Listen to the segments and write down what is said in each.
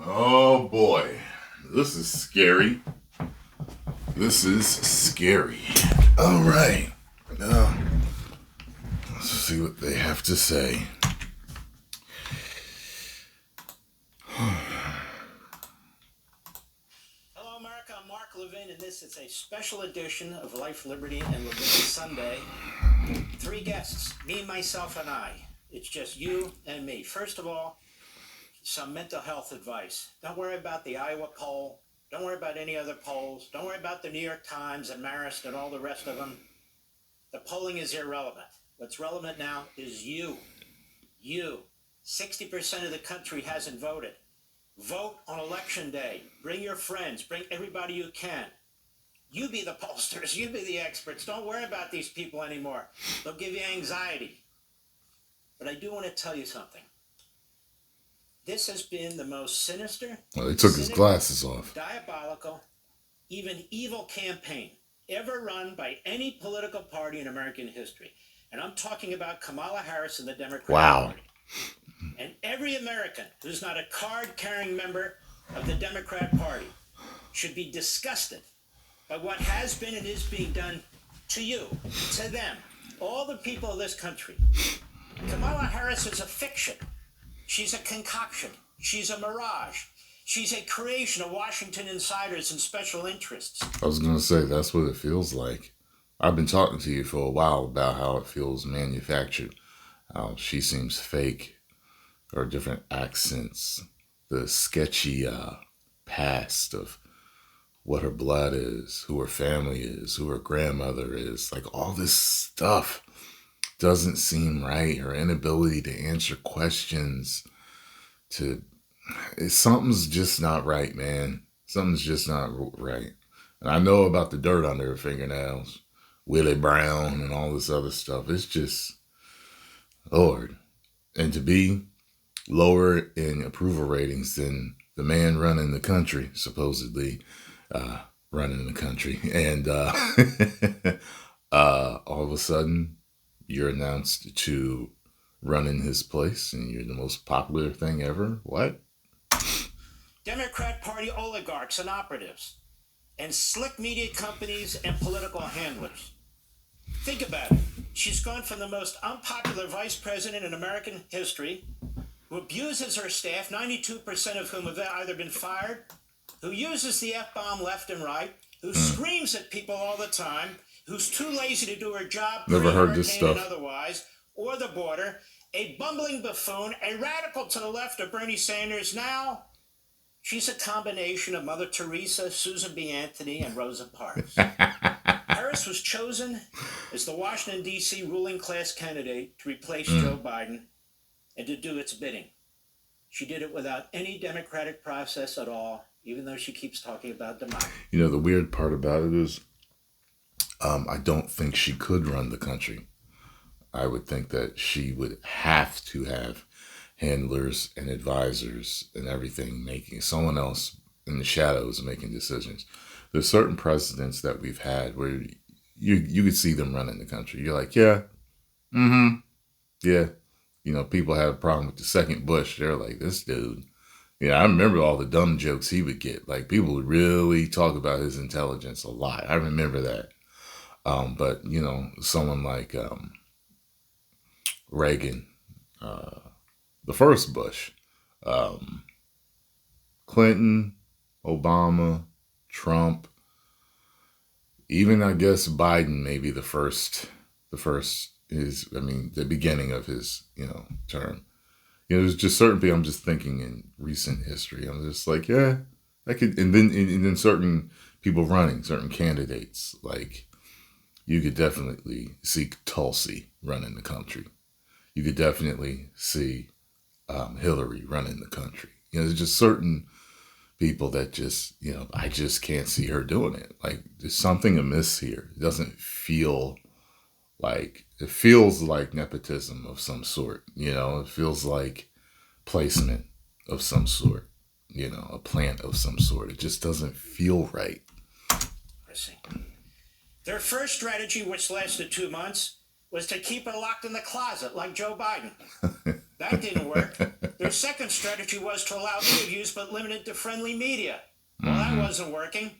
Oh boy, this is scary. This is scary. All right, now let's see what they have to say. Hello, America. I'm Mark Levin, and this is a special edition of Life, Liberty, and Levin Sunday. 3 guests, me, myself, and I. It's just you and me. First of all, some mental health advice. Don't worry about the Iowa poll. Don't worry about any other polls. Don't worry about the New York Times and Marist and all the rest of them. The polling is irrelevant. What's relevant now is you. You. 60% of the country hasn't voted. Vote on election day. Bring your friends. Bring everybody you can. You be the pollsters. You be the experts. Don't worry about these people anymore. They'll give you anxiety. But I do want to tell you something. This has been the most sinister, Well, he took his glasses off. diabolical, even evil campaign ever run by any political party in American history. And I'm talking about Kamala Harris and the Democratic Party. And every American who's not a card-carrying member of the Democrat Party should be disgusted by what has been and is being done to you, to them, all the people of this country. Kamala Harris is a fiction. She's a concoction. She's a mirage. She's a creation of Washington insiders and special interests. I was going to say, that's what it feels like. I've been talking to you for a while about how it feels manufactured. How she seems fake, or different accents, the sketchy past of what her blood is, who her family is, who her grandmother is. Like, all this stuff doesn't seem right. Her inability to answer questions, something's just not right, man. Something's just not right. And I know about the dirt under her fingernails, Willie Brown and all this other stuff. It's just, Lord. And to be lower in approval ratings than the man running the country, supposedly running the country. And all of a sudden, you're announced to run in his place and you're the most popular thing ever. What? Democrat Party oligarchs and operatives, and slick media companies and political handlers. Think about it. She's gone from the most unpopular vice president in American history, who abuses her staff, 92% of whom have either been fired, who uses the F-bomb left and right, who screams at people all the time, who's too lazy to do her job, never heard this stuff, and otherwise, or the border, a bumbling buffoon, a radical to the left of Bernie Sanders. Now, she's a combination of Mother Teresa, Susan B. Anthony, and Rosa Parks. Harris was chosen as the Washington, D.C. ruling class candidate to replace Joe Biden and to do its bidding. She did it without any democratic process at all, even though she keeps talking about democracy. You know, the weird part about it is, I don't think she could run the country. I would think that she would have to have handlers and advisors and everything, making someone else in the shadows making decisions. There's certain presidents that we've had where you could see them running the country. You're like, yeah, yeah. You know, people had a problem with the second Bush. They're like, this dude. Yeah, I remember all the dumb jokes he would get. Like, people would really talk about his intelligence a lot. I remember that. But, you know, someone like Reagan, the first Bush, Clinton, Obama, Trump, even I guess Biden, maybe the beginning of his, term. You know, there's just certain people I'm just thinking in recent history. I'm just like, yeah, I could, and then certain people running, certain candidates, like you could definitely see Tulsi running the country. You could definitely see Hillary running the country. You know, there's just certain people that just, I just can't see her doing it. Like, there's something amiss here. It doesn't feel like, it feels like nepotism of some sort. It feels like placement of some sort. A plant of some sort. It just doesn't feel right. Their first strategy, which lasted 2 months, was to keep her locked in the closet like Joe Biden. That didn't work. Their second strategy was to allow interviews but limited to friendly media. Well, that wasn't working.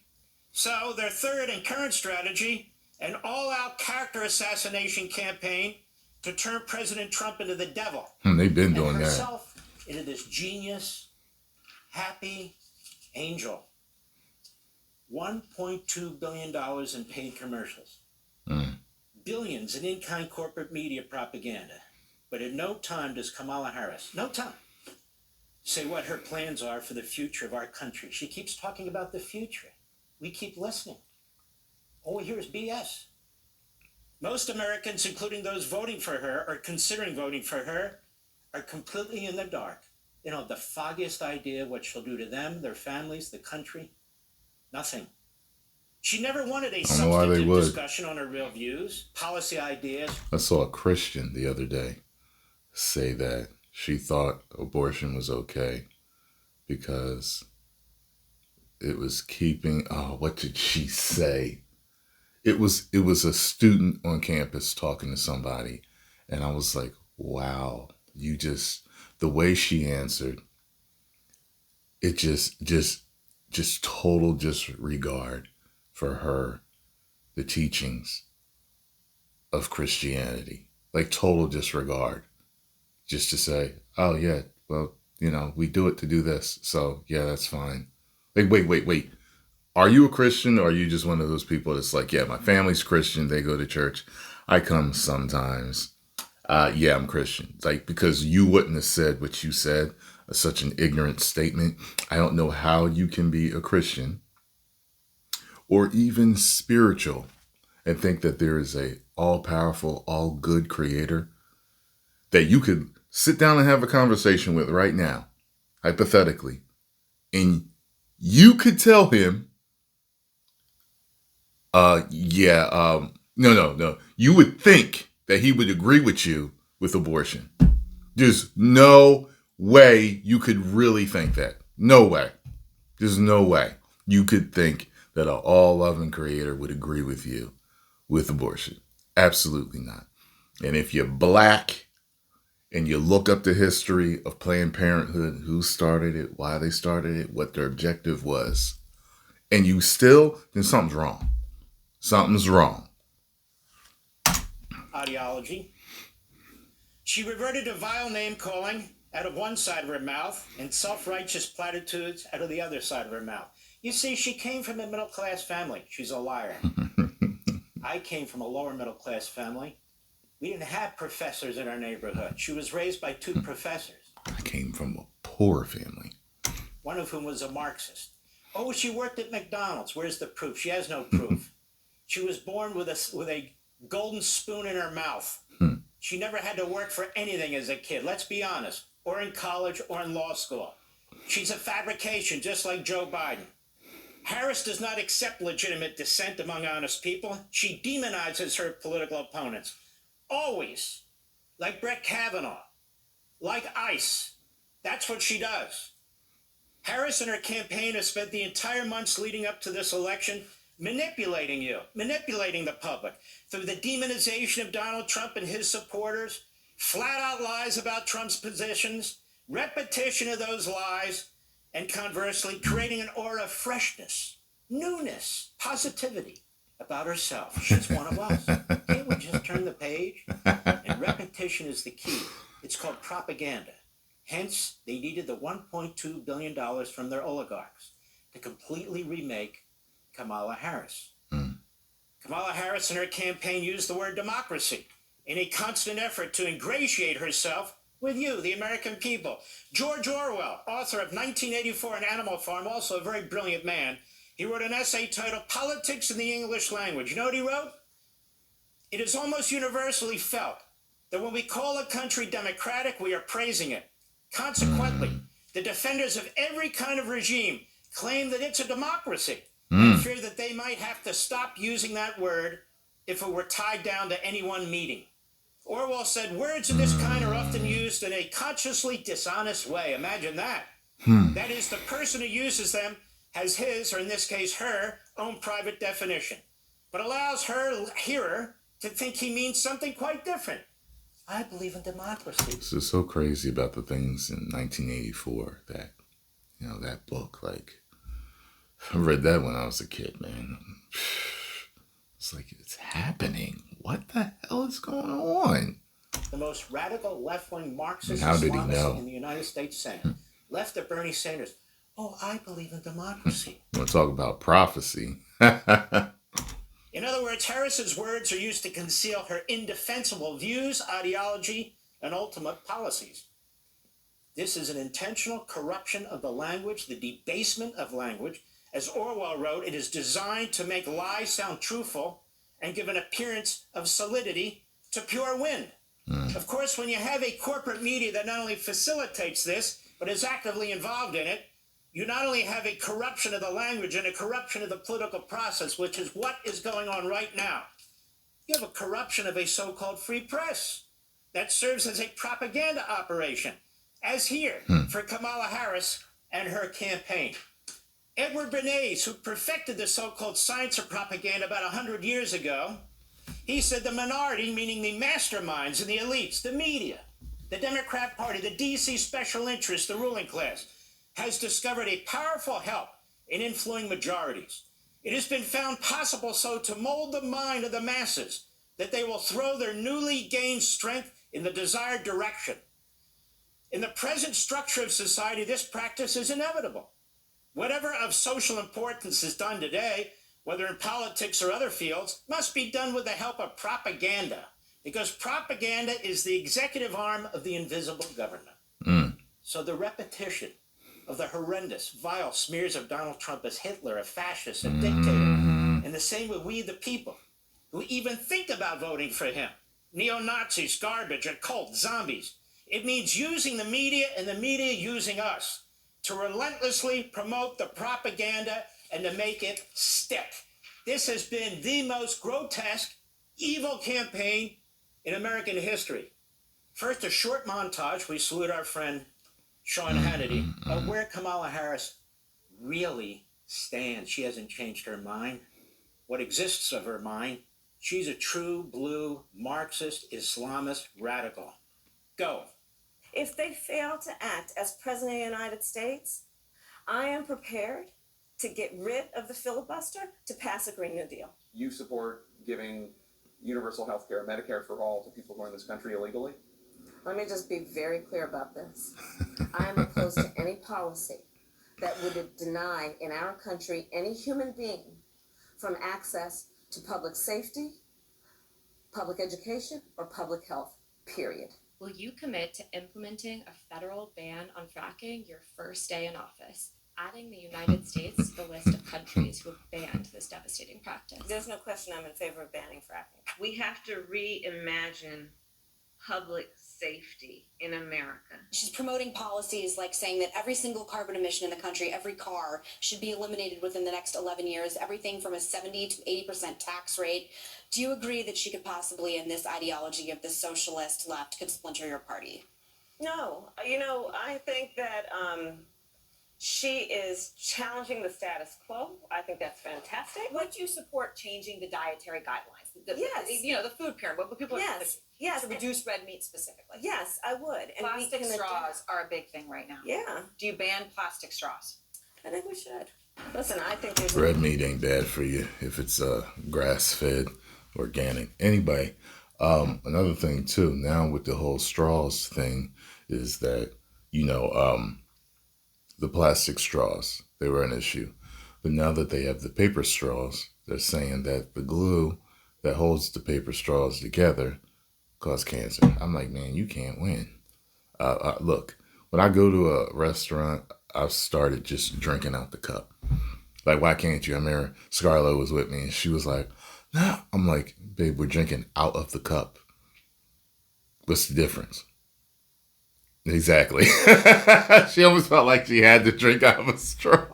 So their third and current strategy, an all-out character assassination campaign to turn President Trump into the devil. They've been and doing herself into this genius, happy angel. $1.2 billion in paid commercials. Billions in in-kind corporate media propaganda. But at no time does Kamala Harris, no time, say what her plans are for the future of our country. She keeps talking about the future. We keep listening. All we hear is BS. Most Americans, including those voting for her or considering voting for her, are completely in the dark. They don't have the foggiest idea what she'll do to them, their families, the country. Nothing. She never wanted a substantive discussion on her real views, policy ideas. I saw a Christian the other day say that she thought abortion was okay because it was keeping, what did she say? It was a student on campus talking to somebody, and I was like, wow, the way she answered, it just total disregard for her, the teachings of Christianity, like total disregard, just to say, oh yeah, well, we do it to do this, so yeah, that's fine. Like, wait. Are you a Christian, or are you just one of those people that's like, yeah, my family's Christian, they go to church, I come sometimes. Yeah, I'm Christian. Like, because you wouldn't have said what you said, such an ignorant statement. I don't know how you can be a Christian or even spiritual and think that there is a all-powerful, all-good creator that you could sit down and have a conversation with right now, hypothetically, and you could tell him, no. You would think that he would agree with you with abortion. There's no way you could really think that. No way. There's no way you could think that an all-loving creator would agree with you with abortion. Absolutely not. And if you're black and you look up the history of Planned Parenthood, who started it, why they started it, what their objective was, and you still, then something's wrong. Something's wrong. Ideology. She reverted to vile name-calling out of one side of her mouth and self-righteous platitudes out of the other side of her mouth. You see, she came from a middle-class family. She's a liar. I came from a lower middle-class family. We didn't have professors in our neighborhood. She was raised by two professors. I came from a poor family. One of whom was a Marxist. Oh, she worked at McDonald's. Where's the proof? She has no proof. She was born with a golden spoon in her mouth. She never had to work for anything as a kid, let's be honest, or in college or in law school. She's a fabrication, just like Joe Biden. Harris does not accept legitimate dissent among honest people. She demonizes her political opponents. Always. Like Brett Kavanaugh. Like ICE. That's what she does. Harris and her campaign have spent the entire months leading up to this election manipulating you, manipulating the public through the demonization of Donald Trump and his supporters, flat-out lies about Trump's positions, repetition of those lies, and conversely, creating an aura of freshness, newness, positivity about herself. She's one of us. Can't we just turn the page? And repetition is the key. It's called propaganda. Hence, they needed the $1.2 billion from their oligarchs to completely remake Kamala Harris. Kamala Harris and her campaign used the word democracy in a constant effort to ingratiate herself with you, the American people. George Orwell, author of 1984 and Animal Farm, also a very brilliant man, he wrote an essay titled Politics in the English Language. You know what he wrote? It is almost universally felt that when we call a country democratic, we are praising it. Consequently, the defenders of every kind of regime claim that it's a democracy and fear that they might have to stop using that word if it were tied down to any one meeting. Orwell said, words of this kind are often used in a consciously dishonest way. Imagine that. That is, the person who uses them has his, or in this case her, own private definition, but allows her hearer to think he means something quite different. I believe in democracy. This is so crazy about the things in 1984 that, that book, like, I read that when I was a kid, man. It's like, it's happening. What the hell is going on? The most radical left-wing Marxist How did he Islamist know? in the United States Senate. Left of Bernie Sanders. Oh, I believe in democracy. We'll talk about prophecy. In other words, Harris's words are used to conceal her indefensible views, ideology, and ultimate policies. This is an intentional corruption of the language, the debasement of language. As Orwell wrote, it is designed to make lies sound truthful and give an appearance of solidity to pure wind. Of course, when you have a corporate media that not only facilitates this, but is actively involved in it, you not only have a corruption of the language and a corruption of the political process, which is what is going on right now. You have a corruption of a so-called free press that serves as a propaganda operation, as here for Kamala Harris and her campaign. Edward Bernays, who perfected the so-called science of propaganda about 100 years ago, he said the minority, meaning the masterminds and the elites, the media, the Democrat Party, the DC special interests, the ruling class, has discovered a powerful help in influencing majorities. It has been found possible so to mold the mind of the masses that they will throw their newly gained strength in the desired direction. In the present structure of society, this practice is inevitable. Whatever of social importance is done today, whether in politics or other fields, must be done with the help of propaganda, because propaganda is the executive arm of the invisible government. So the repetition of the horrendous, vile smears of Donald Trump as Hitler, a fascist, a dictator, and the same with we the people, who even think about voting for him, neo-Nazis, garbage, and cult zombies. It means using the media and the media using us to relentlessly promote the propaganda and to make it stick. This has been the most grotesque, evil campaign in American history. First, a short montage. We salute our friend Sean Hannity of where Kamala Harris really stands. She hasn't changed her mind. What exists of her mind? She's a true blue Marxist Islamist radical. Go. If they fail to act as President of the United States, I am prepared to get rid of the filibuster to pass a Green New Deal. You support giving universal health care, Medicare for all, to people who are in this country illegally? Let me just be very clear about this. I am opposed to any policy that would deny in our country any human being from access to public safety, public education, or public health, period. Will you commit to implementing a federal ban on fracking your first day in office, adding the United States to the list of countries who have banned this devastating practice? There's no question I'm in favor of banning fracking. We have to reimagine public safety in America. She's promoting policies like saying that every single carbon emission in the country, every car, should be eliminated within the next 11 years, everything from a 70 to 80% tax rate. Do you agree that she could possibly, in this ideology of the socialist left, could splinter your party? No, I think that she is challenging the status quo. I think that's fantastic. Would you support changing the dietary guidelines? Yes. The food pyramid, what people Yes. to reduce red meat specifically. Yes, I would. And we Plastic can straws are a big thing right now. Yeah, Do you ban plastic straws? I think we should. Listen, I think there's Red meat ain't bad for you if it's grass-fed, organic. Anyway, another thing too, now with the whole straws thing, is that, the plastic straws, they were an issue. But now that they have the paper straws, they're saying that the glue that holds the paper straws together cause cancer. I'm like, man, you can't win. Look, when I go to a restaurant, I've started just drinking out the cup. Like, why can't you? I remember Scarlett was with me and she was like, no. I'm like, babe, we're drinking out of the cup. What's the difference? Exactly. She almost felt like she had to drink out of a straw.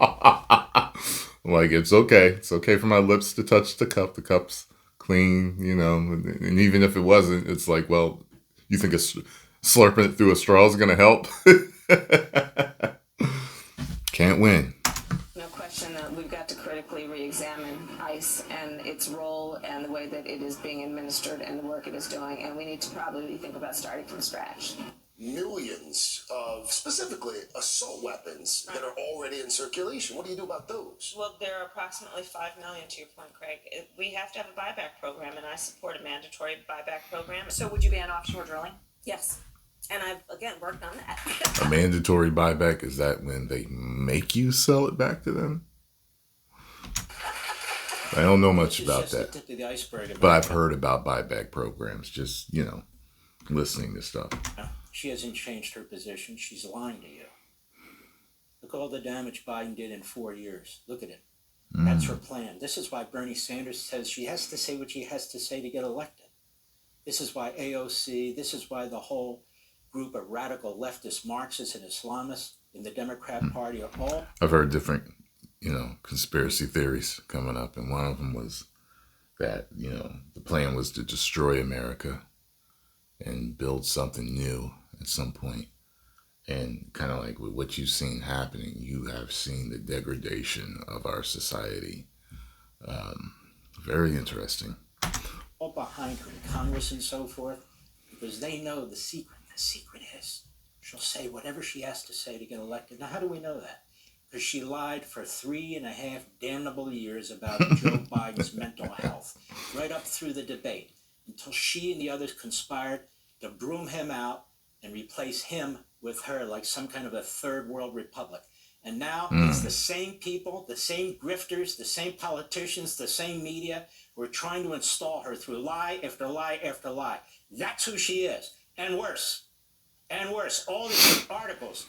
I'm like, it's okay. It's okay for my lips to touch the cup. The cup's clean, and even if it wasn't, it's like, well, you think slurping it through a straw is going to help? Can't win. no question. question that we've got to critically re-examine ICE and its role and the way that it is being administered and the work it is doing, and we need to probably think about starting from scratch. Millions of specifically assault weapons that are already in circulation. What do you do about those? Well, there are approximately 5 million, to your point, Craig. We have to have a buyback program, and I support a mandatory buyback program. So would you ban offshore drilling? Yes. And I've, again, worked on that. A mandatory buyback, is that when they make you sell it back to them? I don't know much This is about just the that, tip of the iceberg. but I've heard about buyback programs, just, listening to stuff. She hasn't changed her position. She's lying to you. Look all the damage Biden did in 4 years. Look at it. That's her plan. This is why Bernie Sanders says she has to say what she has to say to get elected. This is why AOC, this is why the whole group of radical leftist Marxists and Islamists in the Democrat Party are all... I've heard different, conspiracy theories coming up, and one of them was that, the plan was to destroy America and build something new at some point. And kind of like with what you've seen happening, you have seen the degradation of our society. Very interesting. all behind her in Congress and so forth, because they know the secret. The secret is she'll say whatever she has to say to get elected. Now, how do we know that? Because she lied for 3.5 damnable years about Joe Biden's mental health, right up through the debate, until she and the others conspired to broom him out and replace him with her like some kind of a third world republic. And now it's the same people, the same grifters, the same politicians, the same media who are trying to install her through lie after lie after lie. That's who she is. And worse. And worse. All these articles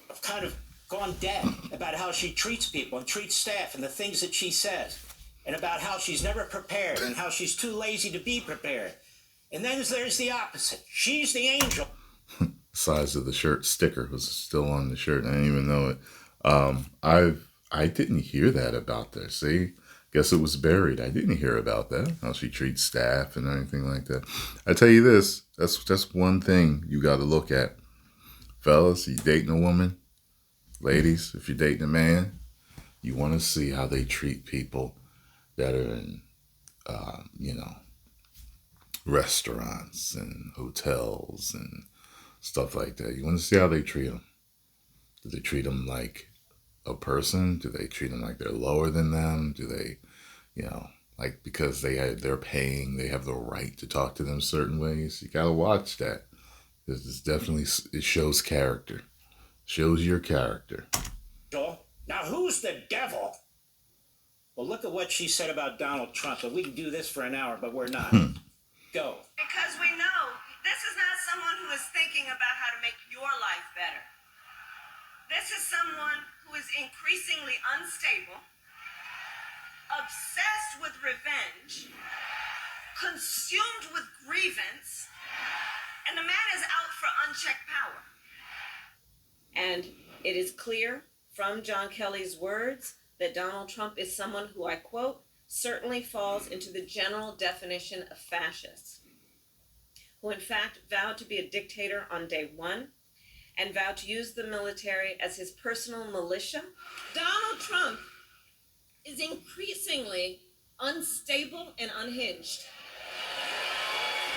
have kind of gone dead about how she treats people and treats staff and the things that she says, and about how she's never prepared and how she's too lazy to be prepared. And then there's the opposite. She's the angel. Size of the shirt sticker was still on the shirt. I didn't even know it. I didn't hear that about that. See, guess it was buried. I didn't hear about that. How she treats staff and anything like that. I tell you this, that's one thing you got to look at, fellas. You dating a woman, ladies. If you're dating a man, you want to see how they treat people that are in, restaurants and hotels and stuff like that. You want to see how they treat them. Do they treat them like a person? Do they treat them like they're lower than them? Do they, like because they're paying, they have the right to talk to them certain ways? You gotta watch that. It's definitely, it shows character. Shows your character. Now who's the devil? Well, look at what she said about Donald Trump. And we can do this for an hour, but we're not. Go. Because we know this is not someone who is thinking about how to make your life better. This is someone who is increasingly unstable, obsessed with revenge, consumed with grievance, and the man is out for unchecked power. And it is clear from John Kelly's words that Donald Trump is someone who, I quote, certainly falls into the general definition of fascists, who in fact vowed to be a dictator on day one and vowed to use the military as his personal militia. Donald Trump is increasingly unstable and unhinged.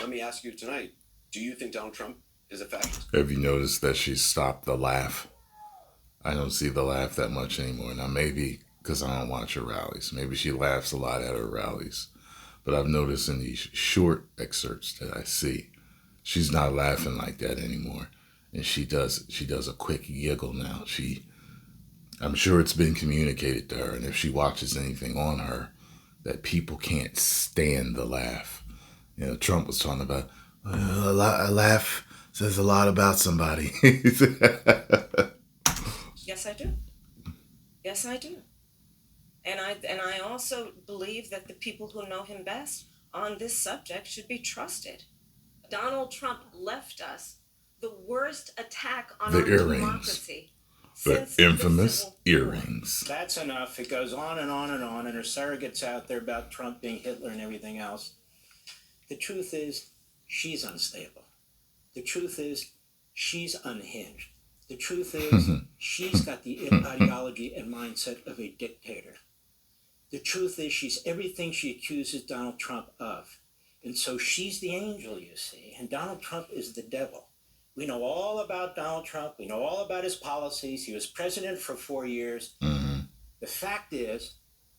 Let me ask you tonight, do you think Donald Trump is a fascist? Have you noticed that she stopped the laugh? I don't see the laugh that much anymore. Now, maybe because I don't watch her rallies. Maybe she laughs a lot at her rallies. But I've noticed in these short excerpts that I see, she's not laughing like that anymore. And she does a quick giggle now. I'm sure it's been communicated to her. And if she watches anything on her, that people can't stand the laugh. Trump was talking about, a laugh says a lot about somebody. Yes, I do. Yes, I do. And I also believe that the people who know him best on this subject should be trusted. Donald Trump left us the worst attack on our democracy. The infamous earrings. That's enough. It goes on and on and on, and her surrogates out there about Trump being Hitler and everything else. The truth is, she's unstable. The truth is, she's unhinged. The truth is, she's got the ideology and mindset of a dictator. The truth is, she's everything she accuses Donald Trump of. And so she's the angel, you see, and Donald Trump is the devil. We know all about Donald Trump. We know all about his policies. He was president for 4 years. The fact is,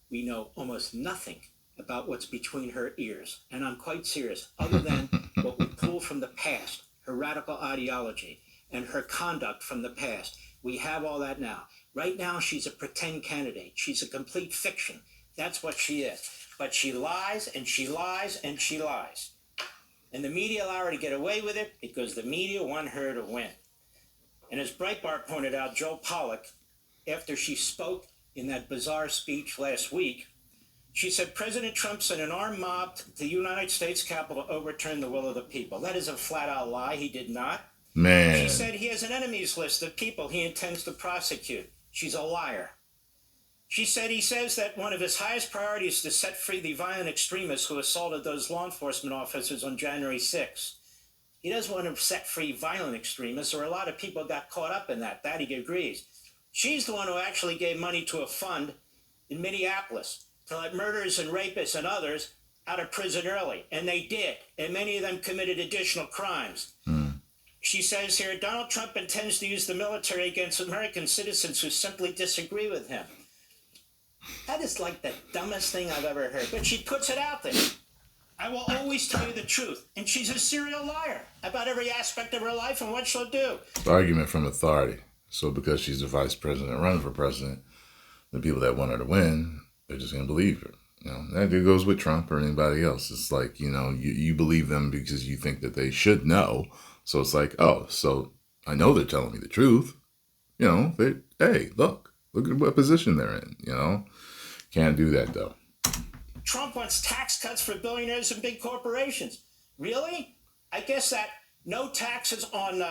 we know almost nothing about what's between her ears. And I'm quite serious, other than what we pull from the past, her radical ideology, and her conduct from the past. We have all that now. Right now, she's a pretend candidate. She's a complete fiction. That's what she is. But she lies, and she lies, and she lies. And the media allow her to get away with it because the media want her to win. And as Breitbart pointed out, Joe Pollak, after she spoke in that bizarre speech last week, she said, President Trump sent an armed mob to the United States Capitol to overturn the will of the people. That is a flat-out lie. He did not. Man. She said he has an enemies list of people he intends to prosecute. She's a liar. She said he says that one of his highest priorities is to set free the violent extremists who assaulted those law enforcement officers on January 6th. He doesn't want to set free violent extremists, or a lot of people got caught up in that. That he agrees. She's the one who actually gave money to a fund in Minneapolis to let murderers and rapists and others out of prison early. And they did. And many of them committed additional crimes. She says here, Donald Trump intends to use the military against American citizens who simply disagree with him. That is like the dumbest thing I've ever heard. But she puts it out there. I will always tell you the truth. And she's a serial liar about every aspect of her life and what she'll do. Argument from authority. So because she's the vice president running for president, the people that want her to win, they're just going to believe her. You know, that goes with Trump or anybody else. It's like, you know, you believe them because you think that they should know. So it's like, oh, so I know they're telling me the truth. You know, hey, look at what position they're in, you know. Can't do that, though. Trump wants tax cuts for billionaires and big corporations. Really? I guess that no taxes on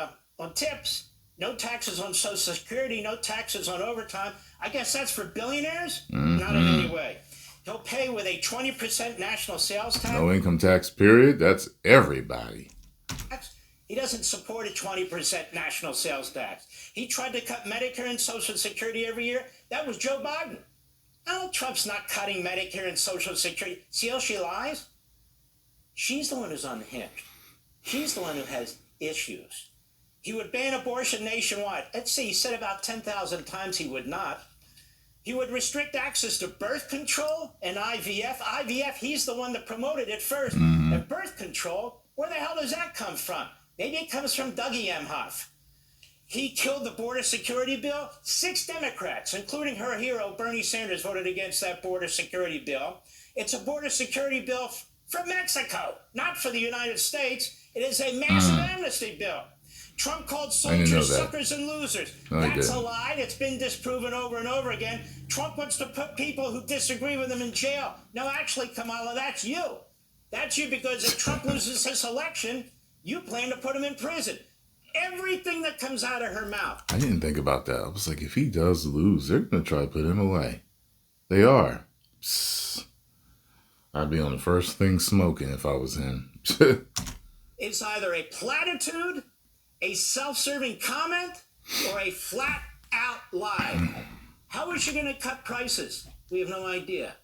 tips, no taxes on Social Security, no taxes on overtime. I guess that's for billionaires? Not in any way. He'll pay with a 20% national sales tax. No income tax, period. That's everybody. He doesn't support a 20% national sales tax. He tried to cut Medicare and Social Security every year. That was Joe Biden. Donald Trump's not cutting Medicare and Social Security. See how she lies? She's the one who's unhinged. She's the one who has issues. He would ban abortion nationwide. Let's see, he said about 10,000 times he would not. He would restrict access to birth control and IVF. IVF, he's the one that promoted it first. And birth control, where the hell does that come from? Maybe it comes from Dougie Emhoff. He killed the border security bill. 6 Democrats, including her hero, Bernie Sanders, voted against that border security bill. It's a border security bill for Mexico, not for the United States. It is a massive amnesty bill. Trump called soldiers suckers and losers. No, that's a lie. It's been disproven over and over again. Trump wants to put people who disagree with him in jail. No, actually, Kamala, that's you. That's you, because if Trump loses this election, you plan to put him in prison. Everything that comes out of her mouth. I didn't think about that. I was like, if he does lose, they're going to try to put him away. They are. Psst. I'd be on the first thing smoking if I was him. It's either a platitude, a self-serving comment, or a flat-out lie. How is she going to cut prices? We have no idea.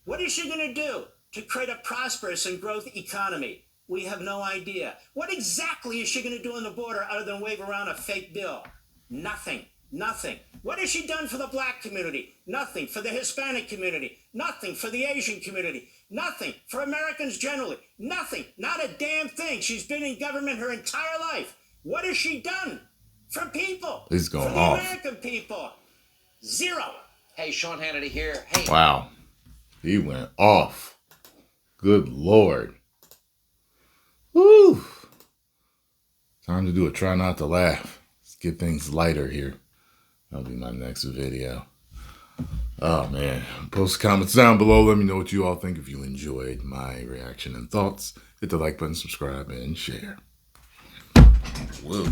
What is she going to do to create a prosperous and growth economy? We have no idea. What exactly is she going to do on the border other than wave around a fake bill? Nothing. Nothing. What has she done for the black community? Nothing. For the Hispanic community? Nothing. For the Asian community? Nothing. For Americans generally? Nothing. Not a damn thing. She's been in government her entire life. What has she done for people? He's going for the off. American people? Zero. Hey, Sean Hannity here. Hey. Wow. He went off. Good Lord. Woo. Time to do a try not to laugh. Let's get things lighter here. That'll be my next video. Oh, man. Post comments down below. Let me know what you all think. If you enjoyed my reaction and thoughts, hit the like button, subscribe, and share. Whoa.